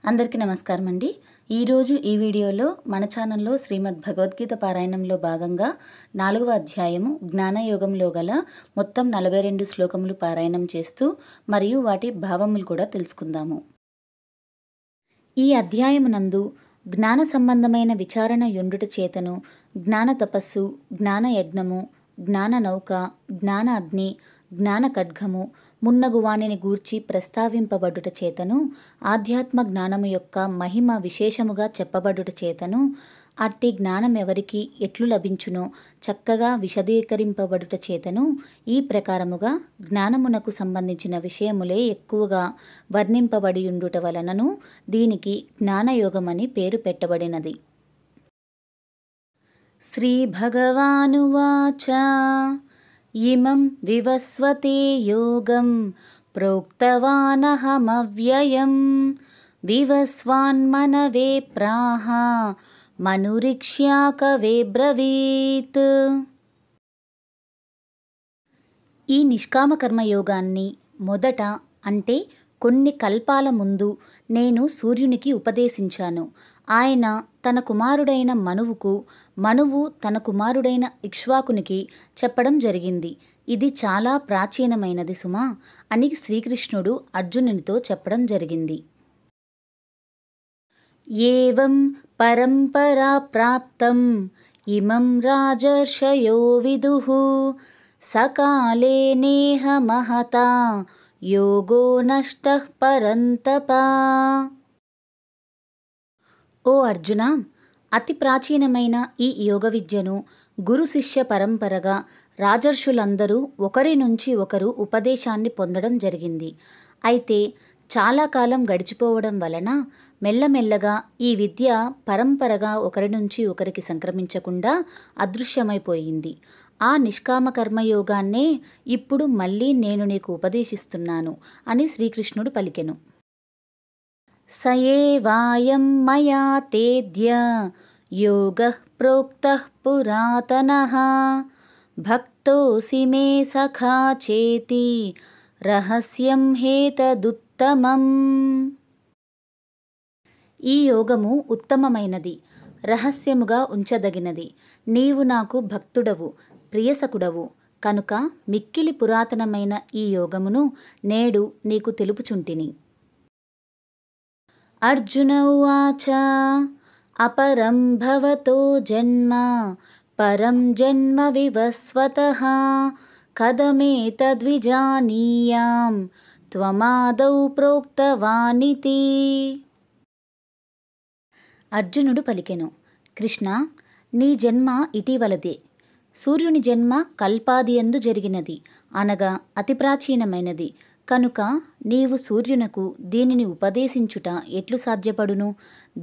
అందరికీ నమస్కారం అండి. ఈరోజు ఈ వీడియోలో మన ఛానల్లో శ్రీమద్ భగవద్గీత పారాయణంలో భాగంగా 4వ అధ్యాయము జ్ఞానయోగంలో గల మొత్తం 42 శ్లోకములు పారాయణం చేస్తూ మరియు వాటి భావములు కూడా తెలుసుకుందాము. ఈ అధ్యాయమునందు జ్ఞాన సంబంధమైన విచారణ యొండుట చేతను జ్ఞాన తపస్సు, జ్ఞాన యజ్ఞము, జ్ఞాన నౌక, జ్ఞాన అగ్ని, జ్ఞాన ఖడ్గము మున్నగు వానిని గూర్చి ప్రస్తావింపబడుట చేతను ఆధ్యాత్మ జ్ఞానము యొక్క మహిమ విశేషముగా చెప్పబడుట చేతను అట్టి జ్ఞానం ఎవరికి ఎట్లు లభించునో చక్కగా విశదీకరింపబడుట చేతను ఈ ప్రకారముగా జ్ఞానమునకు సంబంధించిన విషయములే ఎక్కువగా వర్ణింపబడి ఉండుట వలనను దీనికి జ్ఞానయోగమని పేరు పెట్టబడినది. శ్రీ భగవానువాచ ఇమం వివస్వతే యోగం ప్రోక్తవానహమవ్యయం వివస్వాన్మనవే ప్రాహ మనురిక్ష్యాకవే బ్రవీత్. ఈ నిష్కామ కర్మయోగాన్ని మొదట అంటే కొన్ని కల్పాల ముందు నేను సూర్యునికి ఉపదేశించాను. ఆయన తన కుమారుడైన మనువుకు, మనువు తన కుమారుడైన ఇక్ష్వాకునికి చెప్పడం జరిగింది. ఇది చాలా ప్రాచీనమైనది సుమా అని శ్రీకృష్ణుడు అర్జునునితో చెప్పడం జరిగింది. ఏవం పరంపరా ప్రాప్తం ఇమం రాజర్షయో విదుః సకాలే నేహ మహతా యోగో నష్టః పరంతప. ఓ అర్జున, అతి ప్రాచీనమైన ఈ యోగ విద్యను గురు శిష్య పరంపరగా రాజర్షులందరూ ఒకరి నుంచి ఒకరు ఉపదేశాన్ని పొందడం జరిగింది. అయితే చాలా కాలం గడిచిపోవడం వలన మెల్లమెల్లగా ఈ విద్య పరంపరగా ఒకరి నుంచి ఒకరికి సంక్రమించకుండా అదృశ్యమైపోయింది. ఆ నిష్కామ కర్మయోగాన్నే ఇప్పుడు మళ్ళీ నేను నీకు ఉపదేశిస్తున్నాను అని శ్రీకృష్ణుడు పలికెను. సయేవాయం మయా తేద్య యోగః ప్రోక్తః పురాతనః భక్తోసి మే సఖా చేతి రహస్యం హేతదుత్తమం. ఈ యోగము ఉత్తమమైనది, రహస్యముగా ఉంచదగినది. నీవు నాకు భక్తుడవు, ప్రియసకుడవు కనుక మిక్కిలి పురాతనమైన ఈ యోగమును నేడు నీకు తెలుపుచుంటిని. అర్జున ఉవాచ అపరం భవతో జన్మ పరం జన్మ వివస్వతః కథమేతద్విజానీయాం త్వమాదౌ ప్రోక్తవానితి. అర్జునుడు పలికెను, కృష్ణ, నీ జన్మ ఇటీవలదే. సూర్యుని జన్మ కల్పాదియందు జరిగినది, అనగా అతి ప్రాచీనమైనది. కనుక నీవు సూర్యునకు దీనిని ఉపదేశించుట ఎట్లు సాధ్యపడును?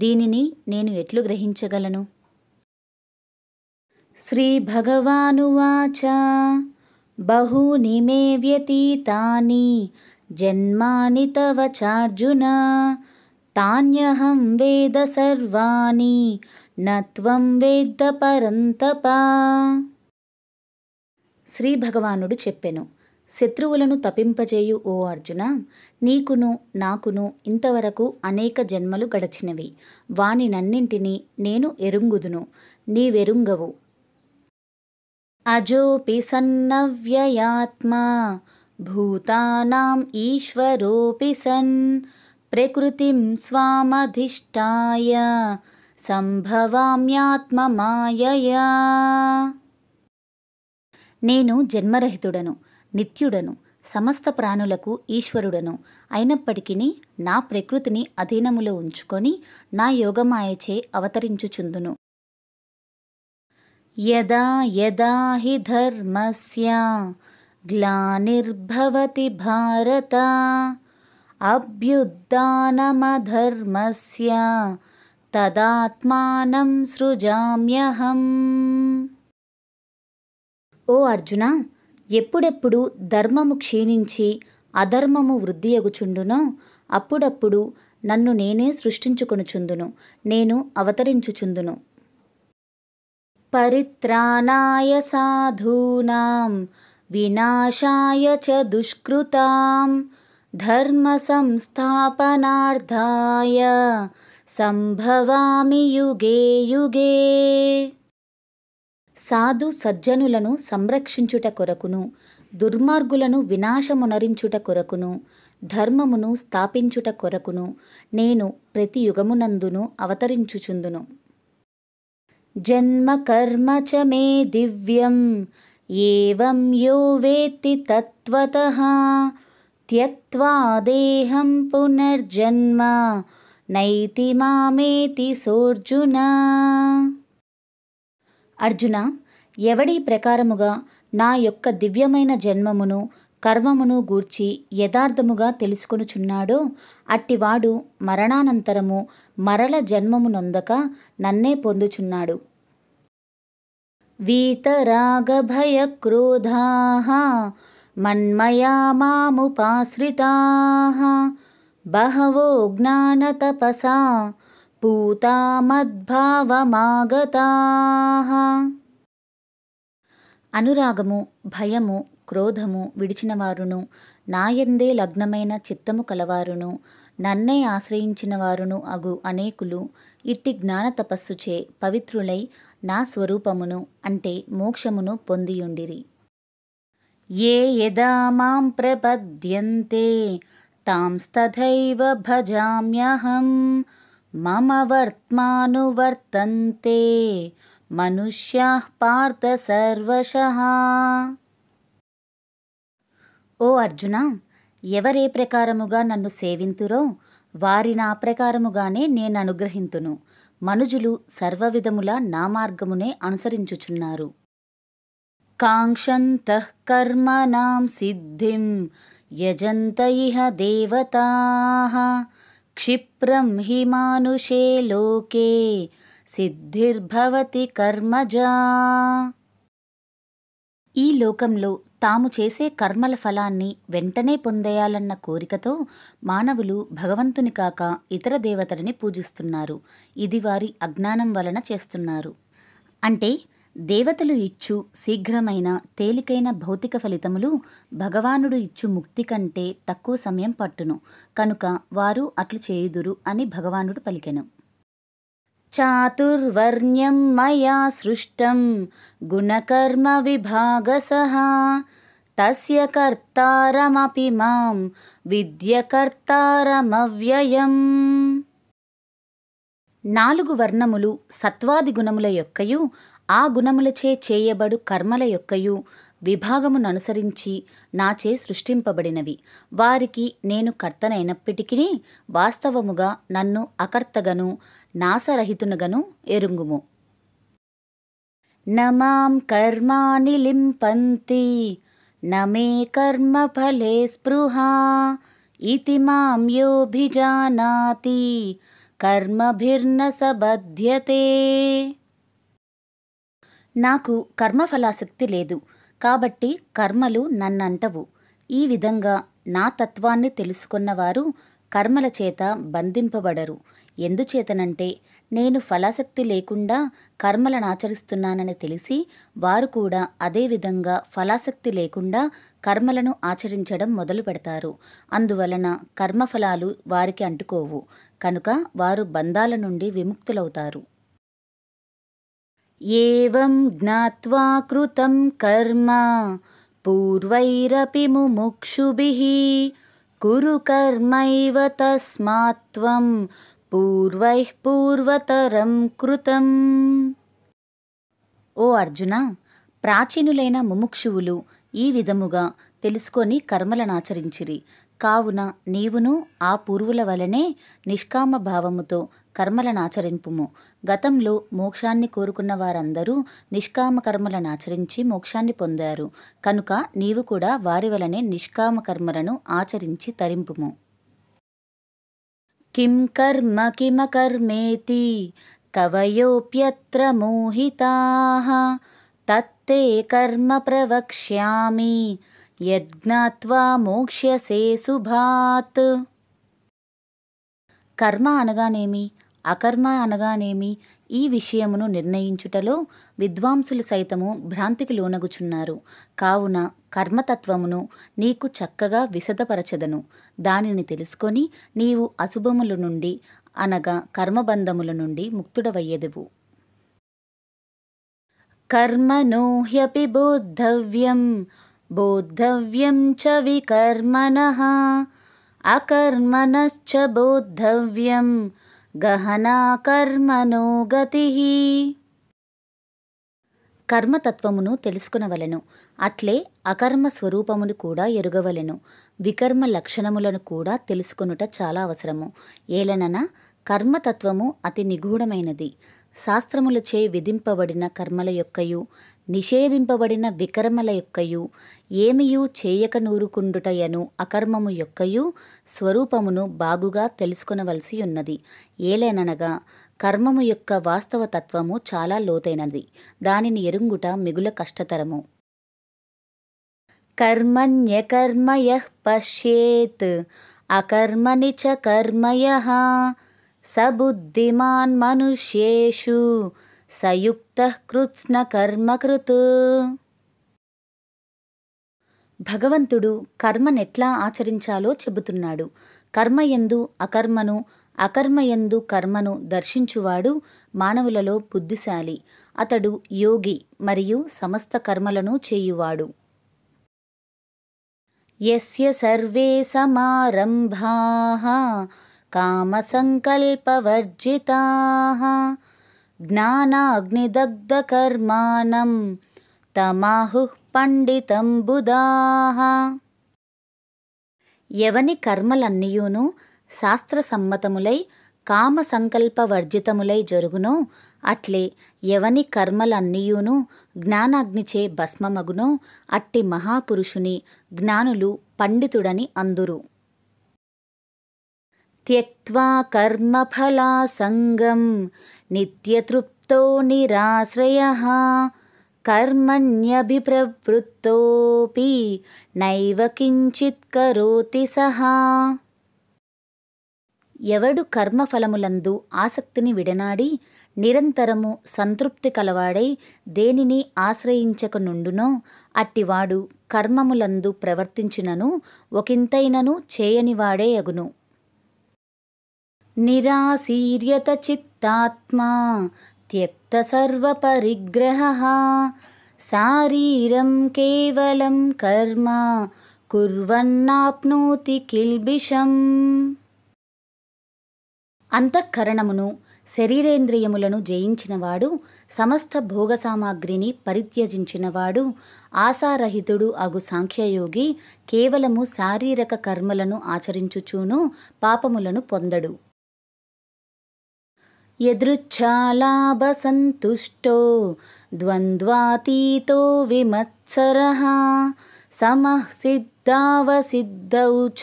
దీనిని నేను ఎట్లు గ్రహించగలను? శ్రీ భగవానువాచ బహూని మే వ్యతీతాని జన్మాని తవ చార్జున తాన్యహం వేద సర్వాణి నత్వం వేద పరంతప. శ్రీ భగవానుడు చెప్పెను, శత్రువులను తపింపజేయు ఓ అర్జున, నీకును నాకును ఇంతవరకు అనేక జన్మలు గడచినవి. వానినన్నింటినీ నేను ఎరుంగుదును, నీవెరుంగవు. అజోపి సన్నవ్యయాత్మా భూతానాం ఈశ్వరోపి సన్ ప్రకృతిం స్వామధిష్టాయ సంభవామ్యాత్మ మాయయా. నేను జన్మరహితుడను, నిత్యుడను, సమస్త ప్రాణులకు ఈశ్వరుడను అయినప్పటికీ నా ప్రకృతిని అధీనములో ఉంచుకొని నా యోగమాయచే అవతరించుచుందును. యదా యదా హి ధర్మస్య గ్లానిర్భవతి భారత అభ్యుత్థానమధర్మస్య తదాత్మానం సృజామ్యహం. ఓ అర్జున, ఎప్పుడెప్పుడు ధర్మము క్షీణించి అధర్మము వృద్ధియగుచుండునో అప్పుడప్పుడు నన్ను నేనే సృష్టించుకొనుచుందును, నేను అవతరించుచుందును. పరిత్రాణాయ సాధూనాం వినాశాయ చ దుష్కృతాం ధర్మ సంస్థాపనార్థాయ సంభవామి యుగే యుగే. సాధు సజ్జనులను సంరక్షించుట కొరకును, దుర్మార్గులను వినాశమునరించుట కొరకును, ధర్మమును స్థాపించుట కొరకును నేను ప్రతి యుగమునందును అవతరించుచుందును. జన్మ కర్మ చ మే దివ్యం ఏవం యో వేత్తి తత్వతః త్యక్త్వా దేహం పునర్జన్మ నైతి మామేతి సోర్జున. అర్జున, ఎవడి ప్రకారముగా నా యొక్క దివ్యమైన జన్మమును కర్మమును గూర్చి యథార్థముగా తెలుసుకొనుచున్నాడో అట్టివాడు మరణానంతరము మరల జన్మము నొందక నన్నే పొందుచున్నాడు. వీతరాగభయక్రోధాః మన్మయా మాముపాశ్రితాః బహవో జ్ఞానతపసా పూతా మద్భావమాగతాః. అనురాగము, భయము, క్రోధము విడిచిన వారును, నాయందే లగ్నమైన చిత్తము కలవారును, నన్నే ఆశ్రయించిన వారును అగు అనేకులు ఇట్టి జ్ఞాన తపస్సుచే పవిత్రులై నా స్వరూపమును అంటే మోక్షమును పొందియుండిరి. ఏ యదా మాం ప్రపద్యంతే తాంస్తథైవ భజామ్యహం మమ వర్త్మానువర్తంతే మనుష్యాః పార్థ సర్వశః. ఓ అర్జున, ఎవరే ప్రకారముగా నన్ను సేవింతురో వారి నా ప్రకారముగానే నేను అనుగ్రహింతును. మనుజులు సర్వవిధముల నా మార్గమునే అనుసరించుచున్నారు. కాంక్షంతః కర్మణాం సిద్ధిం యజంత ఇహ దేవతాః క్షిప్రం హి మానుషే లోకే సిద్ధిర్భవతి కర్మజా. ఈ లోకంలో తాము చేసే కర్మల ఫలాన్ని వెంటనే పొందేయాలన్న కోరికతో మానవులు భగవంతుని కాక ఇతర దేవతలని పూజిస్తున్నారు. ఇది వారి అజ్ఞానం వలన చేస్తున్నారు. అంటే దేవతలు ఇచ్చు శీఘ్రమైన తేలికైన భౌతిక ఫలితములు భగవానుడు ఇచ్చు ముక్తి కంటే తక్కువ సమయం పట్టును కనుక వారు అట్లు చేయుదురు అని భగవానుడు పలికెను. చాతుర్వర్ణ్యం మయా సృష్టం గుణకర్మ విభాగసః తస్య కర్తారమపి మాం విద్య కర్తారమవ్యయం. 4 వర్ణములు సత్వాది గుణముల యొక్కయు ఆ గుణములచే చేయబడు కర్మల యొక్కయు విభాగముననుసరించి నాచే సృష్టింపబడినవి. వారికి నేను కర్తనైనప్పటికీ వాస్తవముగా నన్ను అకర్తగను నాశరహితునుగను ఎరుంగుము. నమాం కర్మాణి లింపంతి నమే కర్మఫలే స్పృహా ఇతి మాం యోభిజానాతి కర్మభిర్న సబధ్యతే. నాకు కర్మఫలాసక్తి లేదు కాబట్టి కర్మలు నన్నంటవు. ఈ విధంగా నా తత్వాన్ని తెలుసుకున్నవారు కర్మల చేత బంధింపబడరు. ఎందుచేతనంటే నేను ఫలాసక్తి లేకుండా కర్మలను ఆచరిస్తున్నానని తెలిసి వారు కూడా అదేవిధంగా ఫలాసక్తి లేకుండా కర్మలను ఆచరించడం మొదలు పెడతారు. అందువలన కర్మఫలాలు వారికి అంటుకోవు కనుక వారు బంధాల నుండి విముక్తులవుతారు. ఏవం జ్ఞాత్వా కృతం కర్మ పూర్వైరపి ముముక్షుభిః కురు కర్మైవ తస్మాత్ త్వం పూర్వైః పూర్వతరం కృతం. ఓ అర్జున, ప్రాచీనులైన ముముక్షువులు ఈ విధముగా తెలుసుకొని కర్మలనాచరించిరి. కావున నీవును ఆ పూర్వుల వలనే నిష్కామ భావముతో కర్మలనాచరింపుము. గతంలో మోక్షాన్ని కోరుకున్న వారందరూ నిష్కామ కర్మలనాచరించి మోక్షాన్ని పొందారు కనుక నీవు కూడా వారి వలనే నిష్కామ కర్మలను ఆచరించి తరింపుము. కిం కర్మ కిమకర్మేతి కవయోప్యత్ర మోహితాః తత్తే కర్మ ప్రవక్ష్యామి యజ్ఞాత్వా మోక్ష్యసే శుభాత్. కర్మ అనగానేమి, అకర్మ అనగానేమి, ఈ విషయమును నిర్ణయించుటలో విద్వాంసులు సైతము భ్రాంతికి లోనగుచున్నారు. కావున కర్మతత్వమును నీకు చక్కగా విశదపరచెదను. దానిని తెలుసుకొని నీవు అశుభముల నుండి అనగా కర్మబంధముల నుండి ముక్తుడవయ్యెదవు. కర్మణో హ్యపి బోద్ధవ్యం బోద్ధవ్యం చ వికర్మణః అకర్మణశ్చ బోద్ధవ్యం గహనా కర్మణో గతిః. కర్మతత్వమును తెలుసుకునవలెను. అట్లే అకర్మ స్వరూపమును కూడా ఎరుగవలెను. వికర్మ లక్షణములను కూడా తెలుసుకొనుట చాలా అవసరము. ఏలనన కర్మతత్వము అతి నిగూఢమైనది. శాస్త్రములచే విధింపబడిన కర్మల యొక్కయు నిషేధింపబడిన వికర్మల యొక్కయు ఏమియు చేయక నూరుకుండుటయను అకర్మము యొక్కయు స్వరూపమును బాగుగా తెలుసుకొనవలసి ఉన్నది. ఏలననగా కర్మము యొక్క వాస్తవ తత్వము చాలా లోతైనది. దానిని ఎరుంగుట మిగుల కష్టతరము. కర్మణ్యకర్మ యః పశ్యేత్ అకర్మణి చ కర్మ యః స బుద్ధిమాన్ మనుష్యేషు సయుక్తః కృత్స్న కర్మకృత్. భగవంతుడు కర్మనెట్లా ఆచరించాలో చెబుతున్నాడు. కర్మయందు అకర్మను, అకర్మయందు కర్మను దర్శించువాడు మానవులలో బుద్ధిశాలి. అతడు యోగి మరియు సమస్త కర్మలను చేయువాడు. యస్య సర్వే సమారంభాః కామసంకల్పవర్జితాః జ్ఞానాగ్నిదగ్ధకర్మాణం తమాహుః పండితం బుధాః. ఎవని కర్మలన్నీయును శాస్త్రసమ్మతములై కామ సంకల్ప వర్జితములై జరుగునో అట్లే ఎవని కర్మలన్నీయును జ్ఞానాగ్నిచే భస్మమగునో అట్టి మహాపురుషుని జ్ఞానులు పండితుడని అందురు. త్యక్త్వా కర్మఫలాసంగం నిత్యతృప్తో నిరాశ్రయః కర్మణ్యభిప్రవృత్తోపి నైవ కించిత్ కరోతి సహా. ఎవడు కర్మఫలములందు ఆసక్తిని విడనాడి నిరంతరము సంతృప్తి కలవాడై దేనిని ఆశ్రయించక నుండునో అట్టివాడు కర్మములందు ప్రవర్తించినను ఒకంతైనను చేయనివాడే అగును. నిరాశీర్యత చిత్తాత్మా త్యక్త సర్వపరిగ్రహః శారీరం కేవలం కర్మ కుర్వన్నాప్నోతి కిల్బిషం. అంతఃకరణమును శరీరేంద్రియములను జయించినవాడు, సమస్త భోగ సామాగ్రిని పరిత్యజించినవాడు, ఆశారహితుడు అగు సాంఖ్యయోగి కేవలము శారీరక కర్మలను ఆచరించుచూను పాపములను పొందడు. యదృచ్ఛాలాభసంతుష్టో ద్వంద్వాతీతో విమత్సరః సమః సిద్ధావసిద్ధౌ చ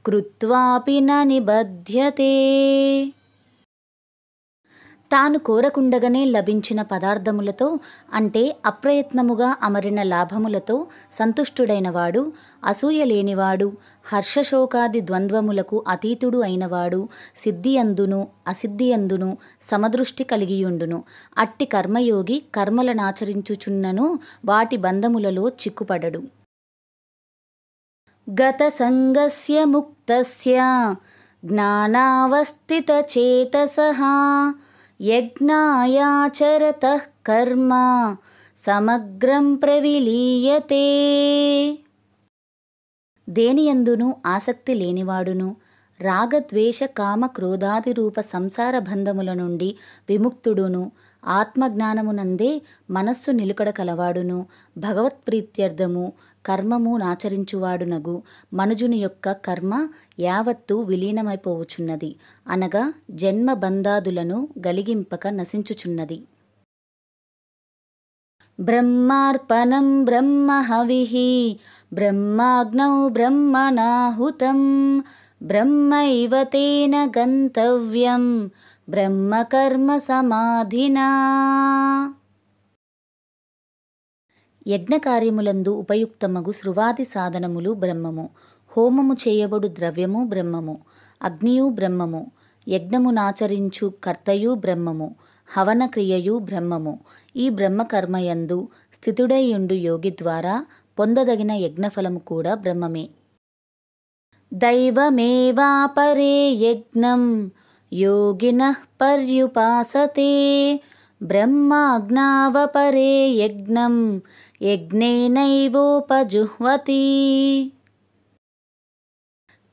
కృత్వాపి న నిబధ్యతే. తాను కోరకుండగానే లభించిన పదార్థములతో అంటే అప్రయత్నముగా అమరిన లాభములతో సంతుష్టుడైనవాడు, అసూయ లేనివాడు, హర్షశోకాది ద్వంద్వములకు అతీతుడు అయినవాడు, సిద్ధియందును అసిద్ధియందును సమదృష్టి కలిగియుండును. అట్టి కర్మయోగి కర్మలనాచరించుచున్నను వాటి బంధములలో చిక్కుపడడు. గత సంగస్య ముక్తస్య జ్ఞానావస్థితచేతసః యజ్ఞాయాచరతః కర్మ సమగ్రం ప్రవిలీయతే. దేనియందును ఆసక్తి లేనివాడును, రాగద్వేష కామ క్రోధాది రూప సంసార బంధముల నుండి విముక్తుడును, ఆత్మజ్ఞానమునందే మనస్సు నిలుకడ కలవాడును, భగవత్ప్రీత్యర్థము కర్మము నాచరించువాడునగు మనుజుని యొక్క కర్మ యావత్తు విలీనమైపోవుచున్నది, అనగా జన్మ బంధాదులను గలిగింపక నశించుచున్నది. బ్రహ్మార్పణం బ్రహ్మహవిః బ్రహ్మాగ్నౌ బ్రహ్మణాహుతం బ్రహ్మైవ తేన గంతవ్యం బ్రహ్మకర్మ సమాధినా. యజ్ఞకార్యములందు ఉపయుక్తమగు సృవాది సాధనములు బ్రహ్మము, హోమము చేయబడు ద్రవ్యము బ్రహ్మము, అగ్నియు బ్రహ్మము, యజ్ఞమునాచరించు కర్తయు బ్రహ్మము, హవన క్రియయు బ్రహ్మము. ఈ బ్రహ్మకర్మయందు స్థితుడైయుండు యోగి ద్వారా పొందదగిన యజ్ఞఫలము కూడా బ్రహ్మమే. దైవమేవాపరే యజ్ఞం యోగినః పర్యుపాసతే బ్రహ్మాజ్ఞావపరే యజ్ఞం యజ్ఞేనైవోపజుహ్వతి.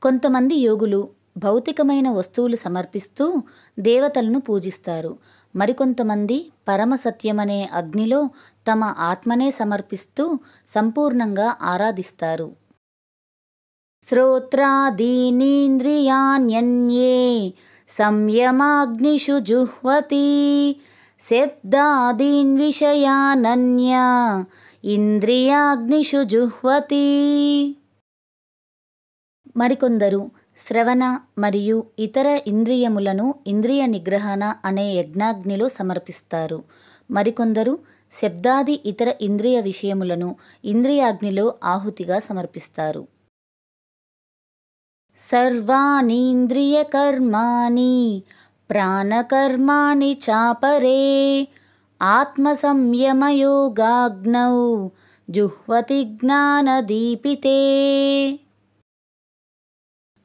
కొంతమంది యోగులు భౌతికమైన వస్తువులు సమర్పిస్తూ దేవతలను పూజిస్తారు. మరికొంతమంది పరమసత్యమనే అగ్నిలో తమ ఆత్మనే సమర్పిస్తూ సంపూర్ణంగా ఆరాధిస్తారు. శ్రోత్రాదీనీంద్రియాణ్యన్యే సంయమాగ్నిషు జుహ్వతి శబ్దాదీన్ విషయానన్య ఇంద్రియాగ్నిషు జుహ్వతి. మరికొందరు శ్రవణ మరియు ఇతర ఇంద్రియములను ఇంద్రియ నిగ్రహణ అనే యజ్ఞాగ్నిలో సమర్పిస్తారు. మరికొందరు శబ్దాది ఇతర ఇంద్రియ విషయములను ఇంద్రియాగ్నిలో ఆహుతిగా సమర్పిస్తారు. సర్వాణీంద్రియ కర్మాణి ప్రాణకర్మాణి చాపరే ఆత్మసంయమయోగాగ్నౌ జుహ్వతి జ్ఞానదీపితే.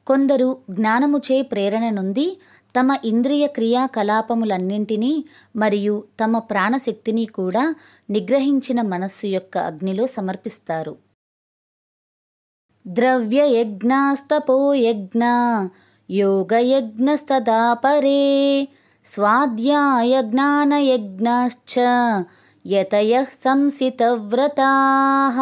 కొందరు జ్ఞానముచే ప్రేరణ నొంది తమ ఇంద్రియ క్రియాకలాపములన్నింటినీ మరియు తమ ప్రాణశక్తిని కూడా నిగ్రహించిన మనస్సు యొక్క అగ్నిలో సమర్పిస్తారు. ద్రవ్యయజ్ఞాస్తపోయజ్ఞా యోగయజ్ఞస్తదాపరే స్వాధ్యాయజ్ఞానయజ్ఞాశ్చ యతయః సంసితవ్రతాః.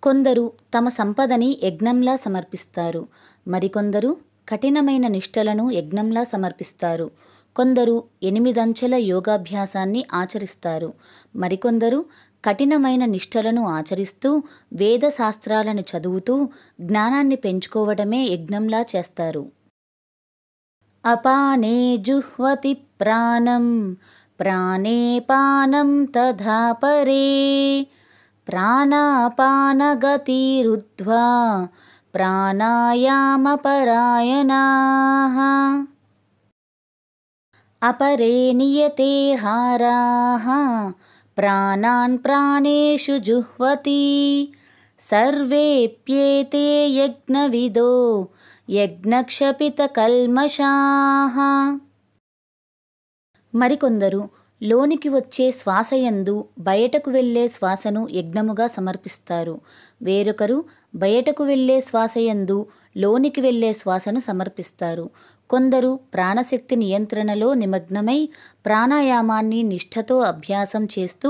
కొందరు తమ సంపదని యజ్ఞంలా సమర్పిస్తారు. మరికొందరు కఠినమైన నిష్టలను యజ్ఞంలా సమర్పిస్తారు. కొందరు 8 అంచెల యోగాభ్యాసాన్ని ఆచరిస్తారు. మరికొందరు కఠినమైన నిష్టలను ఆచరిస్తూ వేద శాస్త్రాలను చదువుతూ జ్ఞానాన్ని పెంచుకోవడమే యజ్ఞంలా చేస్తారు. అపానే జుహ్వతి ప్రాణం ప్రాణే పానం తథాపరే ప్రాణాపానగతిరుద్ధ్వా ప్రాణాయామపరాయణాః. అపరే నియతే హారాః ప్రాణాన్ ప్రాణేషు జుహ్వతి సర్వేప్యేతే యజ్ఞవిదో యజ్ఞక్షపితకల్మషాః. మరికొందరు లోనికి వచ్చే శ్వాసయందు బయటకు వెళ్ళే శ్వాసను యజ్ఞముగా సమర్పిస్తారు. వేరొకరు బయటకు వెళ్ళే శ్వాసయందు లోనికి వెళ్ళే శ్వాసను సమర్పిస్తారు. కొందరు ప్రాణశక్తి నియంత్రణలో నిమగ్నమై ప్రాణాయామాన్ని నిష్ఠతో అభ్యాసం చేస్తూ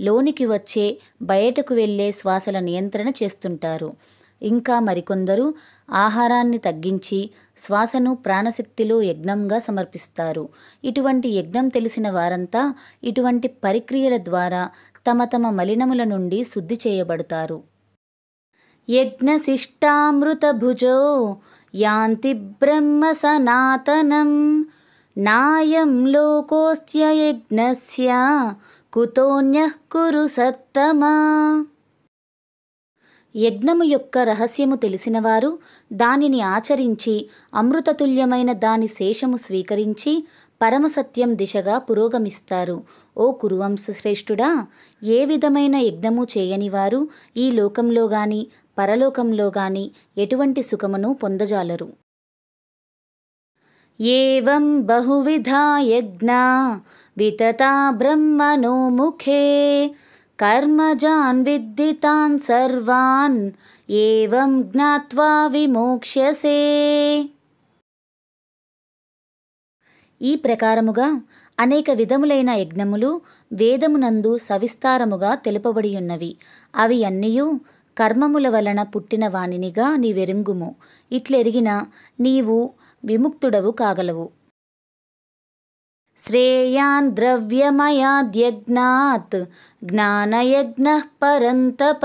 లోనికి వచ్చే బయటకు వెళ్ళే శ్వాసల నియంత్రణ చేస్తుంటారు. ఇంకా మరికొందరు ఆహారాన్ని తగ్గించి శ్వాసను ప్రాణశక్తిలో యజ్ఞంగా సమర్పిస్తారు. ఇటువంటి యజ్ఞం తెలిసిన వారంతా ఇటువంటి పరిక్రియల ద్వారా తమ తమ మలినముల నుండి శుద్ధి చేయబడతారు. యజ్ఞశిష్టామృతభుజో యాంతి బ్రహ్మ సనాతనం నాయం లోకోస్త్యయజ్ఞస్య కుతోన్యః కురు సత్తమా. యజ్ఞము యొక్క రహస్యము తెలిసినవారు దానిని ఆచరించి అమృతతుల్యమైన దాని శేషము స్వీకరించి పరమసత్యం దిశగా పురోగమిస్తారు. ఓ కురువంశ శ్రేష్ఠుడా, ఏ విధమైన యజ్ఞము చేయనివారు ఈ లోకంలో గాని పరలోకంలో గాని ఎటువంటి సుఖమును పొందజాలరు. ఏవం బహువిధా యజ్ఞా వితతా బ్రహ్మణో ముఖే కర్మజాన్ విద్ధి తాన్ సర్వాన్ ఏవం జ్ఞాత్వా విమోక్ష్యసే. ఈ ప్రకారముగా అనేక విధములైన యజ్ఞములు వేదమునందు సవిస్తారముగా తెలుపబడి ఉన్నవి. అవి అన్నియు కర్మముల వలన పుట్టిన వానినిగా నీవెరుంగుము. ఇట్లెరిగిన నీవు విముక్తుడవు కాగలవు. శ్రేయాన్ ద్రవ్యమయాద్యజ్ఞాత్ జ్ఞానయజ్ఞః పరంతప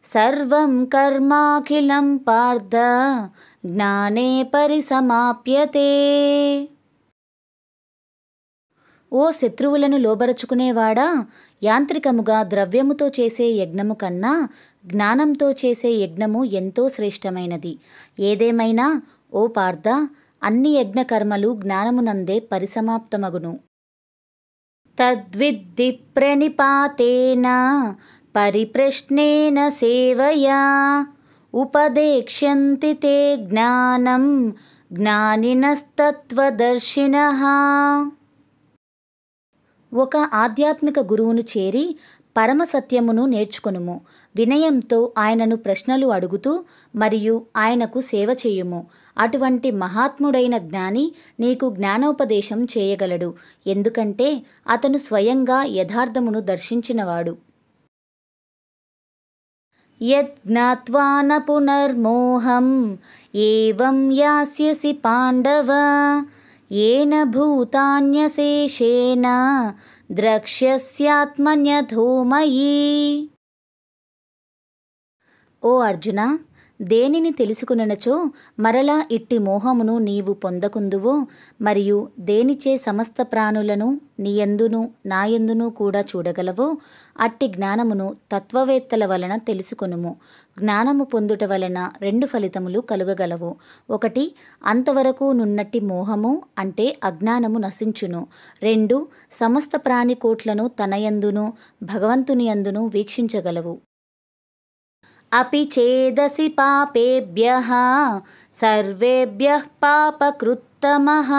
సర్వం కర్మాఖిలం పార్థ జ్ఞానే పరిసమాప్యతే. ఓ శత్రువులను లోబరచుకునేవాడా, యాంత్రికముగా ద్రవ్యముతో చేసే యజ్ఞము కన్నా జ్ఞానంతో చేసే యజ్ఞము ఎంతో శ్రేష్టమైనది. ఏదేమైనా ఓ పార్థ, అన్ని యజ్ఞకర్మలు జ్ఞానమునందే పరిసమాప్తమగును. తద్విద్ధి ప్రణిపాతేన పరిప్రశ్నేన సేవయా ఉపదేక్ష్యంతి తే జ్ఞానం జ్ఞానినస్తత్వదర్శినః. ఒక ఆధ్యాత్మిక గురువును చేరి పరమసత్యమును నేర్చుకొనుము. వినయంతో ఆయనను ప్రశ్నలు అడుగుతూ మరియు ఆయనకు సేవ చేయుము. అటువంటి మహాత్ముడైన జ్ఞాని నీకు జ్ఞానోపదేశం చేయగలడు, ఎందుకంటే అతను స్వయంగా యథార్థమును దర్శించినవాడు. యజ్ఞాత్వా న పునర్మోహం ఏవం యాస్యసి పాండవ ఏన భూతాన్యశేషేణ ద్రక్ష్యస్యాత్మన్యథో మయీ. ఓ అర్జున, దేనిని తెలుసుకునచో మరలా ఇట్టి మోహమును నీవు పొందకుందువో, మరియు దేనిచే సమస్త ప్రాణులను నీయందును నాయందును కూడా చూడగలవో అట్టి జ్ఞానమును తత్వవేత్తల వలన తెలుసుకొనుము. జ్ఞానము పొందుట వలన 2 ఫలితములు కలుగగలవు. 1, అంతవరకు నున్నట్టి మోహము అంటే అజ్ఞానము నశించును. 2, సమస్త ప్రాణికోట్లను తనయందును భగవంతుని యందును వీక్షించగలవు. అపి చేదసి పాపేభ్యః సర్వేభ్యః పాపకృత్తమః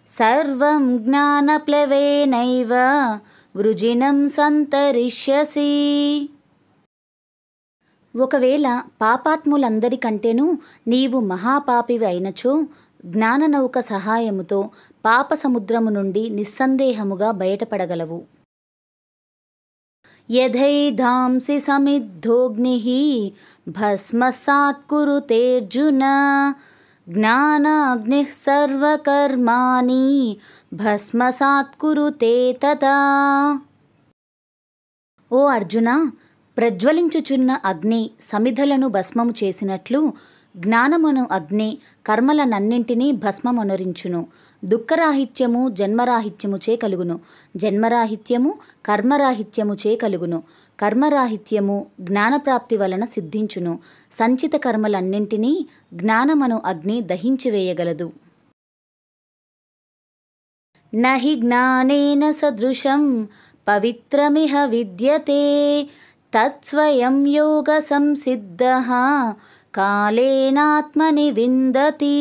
సర్వం జ్ఞానప్లవేనైవ వృజినం సంతరిష్యసి. ఒకవేళ పాపాత్ములందరికంటేనూ నీవు మహాపాపివి అయినచో జ్ఞాననౌక సహాయముతో పాప సముద్రము నుండి నిస్సందేహముగా బయటపడగలవు. యథైధాంసి సమిద్ధోగ్నిః భస్మసాత్ కురుతేర్జున జ్ఞానాగ్నిః సర్వకర్మాణి భస్మసాత్ కురుతే తథా. ఓ అర్జున, ప్రజ్వలించుచున్న అగ్ని సమిధలను భస్మము చేసినట్లు జ్ఞానమును అగ్ని కర్మలనన్నింటినీ భస్మమొనరించును. దుఃఖరాహిత్యము జన్మరాహిత్యముచే కలుగును, జన్మరాహిత్యము కర్మరాహిత్యముచే కలుగును, కర్మరాహిత్యము జ్ఞానప్రాప్తి వలన సిద్ధించును. సంచిత కర్మలన్నింటినీ జ్ఞానమను అగ్ని దహించివేయగలదు. నహి జ్ఞానేన సదృశం పవిత్రమిహ విద్యతే తత్స్వయం యోగ సంసిద్ధః కాలేనాత్మని విందతి.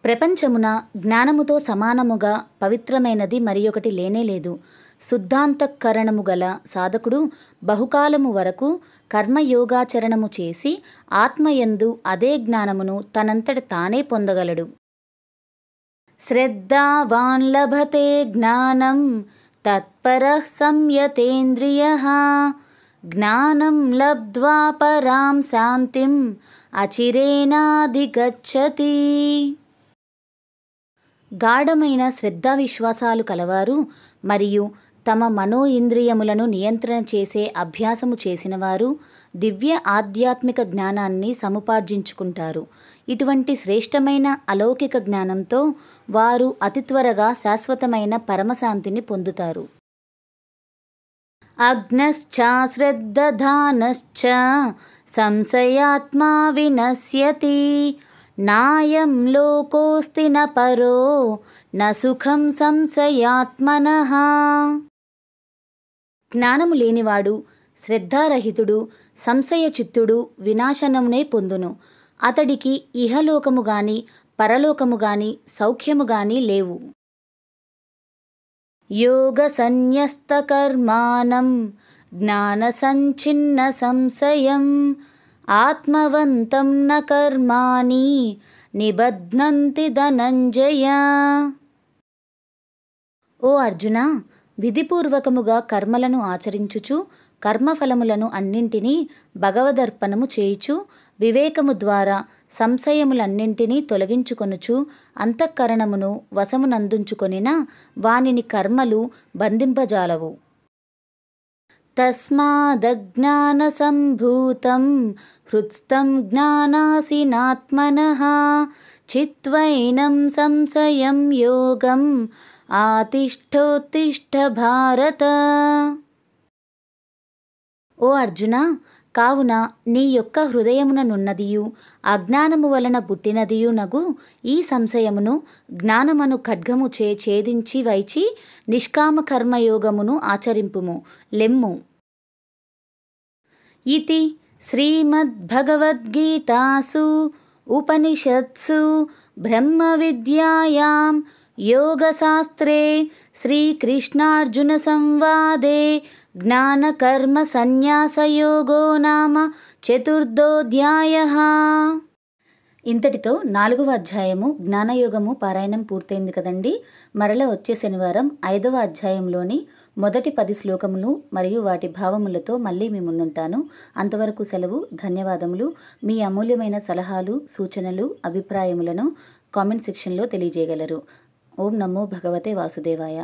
ప్రపంచమున జ్ఞానముతో సమానముగా పవిత్రమైనది మరియొకటి లేనేలేదు. శుద్ధాంతఃకరణము గల సాధకుడు బహుకాలము వరకు కర్మయోగాచరణము చేసి ఆత్మయందు అదే జ్ఞానమును తనంతట తానే పొందగలడు. శ్రద్ధావాన్ లభతే జ్ఞానం తత్పరః సంయతేంద్రియః జ్ఞానం లబ్ధ్వా పరాం శాంతిం అచిరేనాధిగచ్చతి. గాఢమైన శ్రద్ధా విశ్వాసాలు కలవారు మరియు తమ మనోఇంద్రియములను నియంత్రణ చేసే అభ్యాసము చేసినవారు దివ్య ఆధ్యాత్మిక జ్ఞానాన్ని సముపార్జించుకుంటారు. ఇటువంటి శ్రేష్టమైన అలౌకిక జ్ఞానంతో వారు అతి త్వరగా శాశ్వతమైన పరమశాంతిని పొందుతారు. అజ్ఞశ్చాశ్రద్ధధానశ్చ సంశయాత్మా వినశ్యతి నాయం లోకోస్తి న పరో న సుఖం సంశయాత్మనః. జ్ఞానము లేనివాడు శ్రద్ధారహితుడు సంశయచిత్తుడు వినాశనమునే పొందును. అతడికి ఇహలోకము గాని పరలోకము గాని సౌఖ్యము గాని లేవు. యోగ సన్యస్త కర్మాణం జ్ఞాన సంచిన్న సంశయం ఆత్మవంతం న కర్మాణి నిబధ్నంతి ధనంజయ. ఓ అర్జున, విధిపూర్వకముగా కర్మలను ఆచరించుచు కర్మఫలములను అన్నింటినీ భగవదర్పణము చేయుచు వివేకము ద్వారా సంశయములన్నింటినీ తొలగించుకొనుచు అంతఃకరణమును వశమునందుంచుకొనిన వానిని కర్మలు బంధింపజాలవు. తస్మాదజ్ఞాన సంభూతం హృత్స్థం జ్ఞానాసినాత్మనః చిత్వైనం సంశయం యోగం ఆతిష్ఠోత్తిష్ఠ భారత. ఓ అర్జున, కావున నీ యొక్క హృదయముననున్నదియు అజ్ఞానము వలన పుట్టినదియు నగు ఈ సంశయమును జ్ఞానమను ఖడ్గముచే ఛేదించి వైచి నిష్కామ కర్మయోగమును ఆచరింపుము. లెమ్ము. ఇతి శ్రీమద్భగవద్గీతాసు ఉపనిషత్సు బ్రహ్మ విద్యాయాం యోగశాస్త్రే శ్రీకృష్ణార్జున సంవాదే జ్ఞానకర్మ సన్యాసయోగో నామ చతుర్థోధ్యాయః. ఇంతటితో 4వ అధ్యాయము జ్ఞానయోగము పారాయణం పూర్తయింది కదండి. మరల వచ్చే శనివారం 5వ అధ్యాయంలోని మొదటి 10 శ్లోకములు మరియు వాటి భావములతో మళ్ళీ మీ ముందుంటాను. అంతవరకు సెలవు. ధన్యవాదములు. మీ అమూల్యమైన సలహాలు, సూచనలు, అభిప్రాయములను కామెంట్ సెక్షన్లో తెలియజేయగలరు. ఓం నమో భగవతే వాసుదేవాయ.